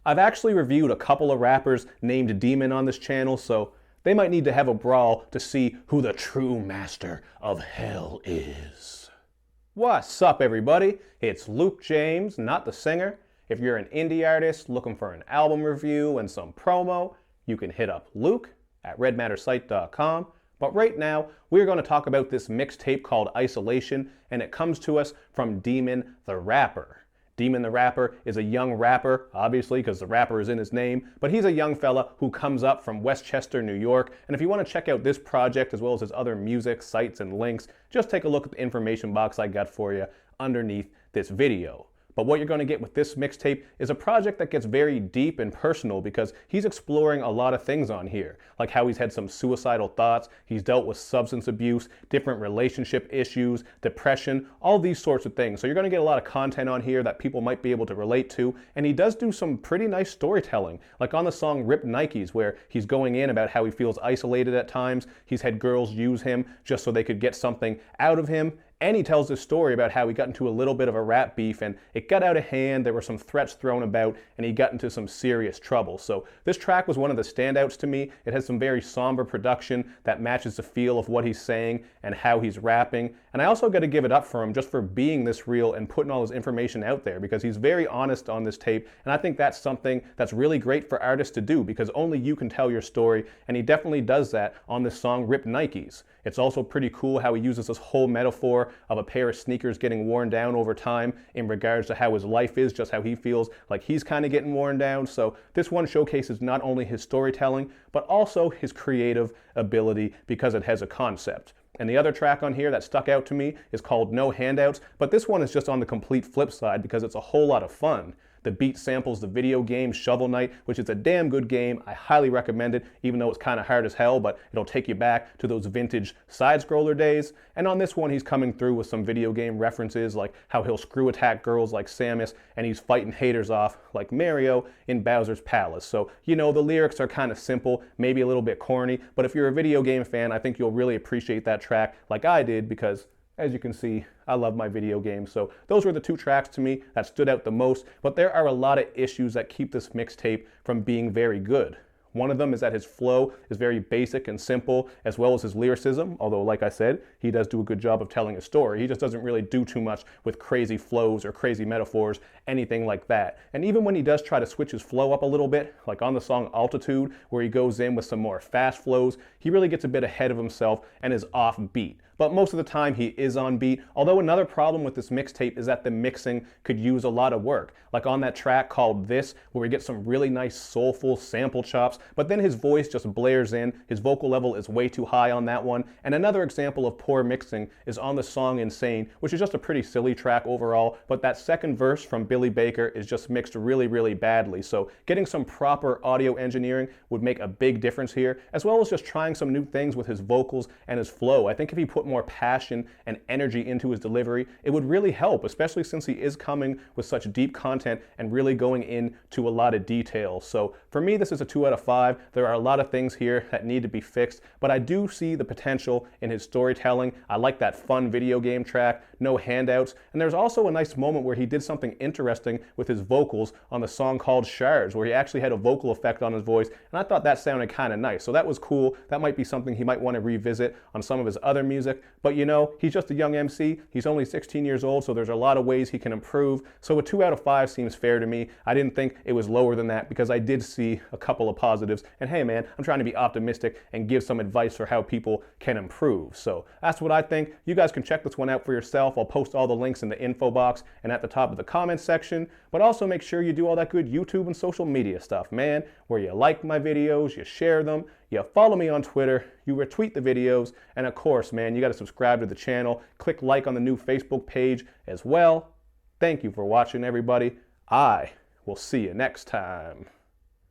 I've actually reviewed a couple of rappers named Demon on this channel, so they might need to have a brawl to see who the true master of hell is. What's up, everybody? It's Luke James, not the singer. If you're an indie artist looking for an album review and some promo, you can hit up Luke at redmattersite.com. But right now, we're going to talk about this mixtape called Isolation, and it comes to us from Demon the Rapper. Demon the Rapper is a young rapper, obviously, because the rapper is in his name, but he's a young fella who comes up from Westchester, New York. And if you want to check out this project as well as his other music, sites, and links, just take a look at the information box I got for you underneath this video. But what you're going to get with this mixtape is a project that gets very deep and personal because he's exploring a lot of things on here, like how he's had some suicidal thoughts, he's dealt with substance abuse, different relationship issues, depression, all these sorts of things. So you're going to get a lot of content on here that people might be able to relate to, and he does do some pretty nice storytelling, like on the song Rip Nikes, where he's going in about how he feels isolated at times, he's had girls use him just so they could get something out of him. And he tells this story about how he got into a little bit of a rap beef and it got out of hand, there were some threats thrown about, and he got into some serious trouble. So this track was one of the standouts to me. It has some very somber production that matches the feel of what he's saying and how he's rapping. And I also got to give it up for him just for being this real and putting all his information out there, because he's very honest on this tape. And I think that's something that's really great for artists to do, because only you can tell your story. And he definitely does that on this song Rip Nikes. It's also pretty cool how he uses this whole metaphor of a pair of sneakers getting worn down over time in regards to how his life is, just how he feels like he's kind of getting worn down. So this one showcases not only his storytelling, but also his creative ability because it has a concept. And the other track on here that stuck out to me is called No Handouts, but this one is just on the complete flip side because it's a whole lot of fun. The beat samples the video game Shovel Knight, which is a damn good game. I highly recommend it, even though it's kind of hard as hell, but it'll take you back to those vintage side-scroller days. And on this one, he's coming through with some video game references, like how he'll screw attack girls like Samus, and he's fighting haters off like Mario in Bowser's Palace. So, you know, the lyrics are kind of simple, maybe a little bit corny, but if you're a video game fan, I think you'll really appreciate that track like I did, because as you can see, I love my video games. So those were the two tracks to me that stood out the most, but there are a lot of issues that keep this mixtape from being very good. One of them is that his flow is very basic and simple, as well as his lyricism, although like I said, he does do a good job of telling a story. He just doesn't really do too much with crazy flows or crazy metaphors, anything like that. And even when he does try to switch his flow up a little bit, like on the song Altitude, where he goes in with some more fast flows, he really gets a bit ahead of himself and is off beat. But most of the time he is on beat, although another problem with this mixtape is that the mixing could use a lot of work. Like on that track called This, where we get some really nice soulful sample chops, but then his voice just blares in, his vocal level is way too high on that one. And another example of poor mixing is on the song Insane, which is just a pretty silly track overall, but that second verse from Billy Baker is just mixed really, really badly. So getting some proper audio engineering would make a big difference here, as well as just trying some new things with his vocals and his flow. I think if he put more passion and energy into his delivery, it would really help, especially since he is coming with such deep content and really going into a lot of detail. So for me, this is a 2 out of 5. There are a lot of things here that need to be fixed, but I do see the potential in his storytelling. I like that fun video game track, No Handouts, and there's also a nice moment where he did something interesting with his vocals on the song called Shards, where he actually had a vocal effect on his voice, and I thought that sounded kind of nice. So that was cool. That might be something he might want to revisit on some of his other music. But you know, he's just a young MC. He's only 16 years old, so there's a lot of ways he can improve. So a 2 out of 5 seems fair to me. I didn't think it was lower than that because I did see a couple of positives. And hey man, I'm trying to be optimistic and give some advice for how people can improve. So that's what I think. You guys can check this one out for yourself. I'll post all the links in the info box and at the top of the comments section. But also make sure you do all that good YouTube and social media stuff, man, where you like my videos, you share them, you follow me on Twitter, you retweet the videos, and of course, man, you got to subscribe to the channel, click like on the new Facebook page as well. Thank you for watching, everybody. I will see you next time.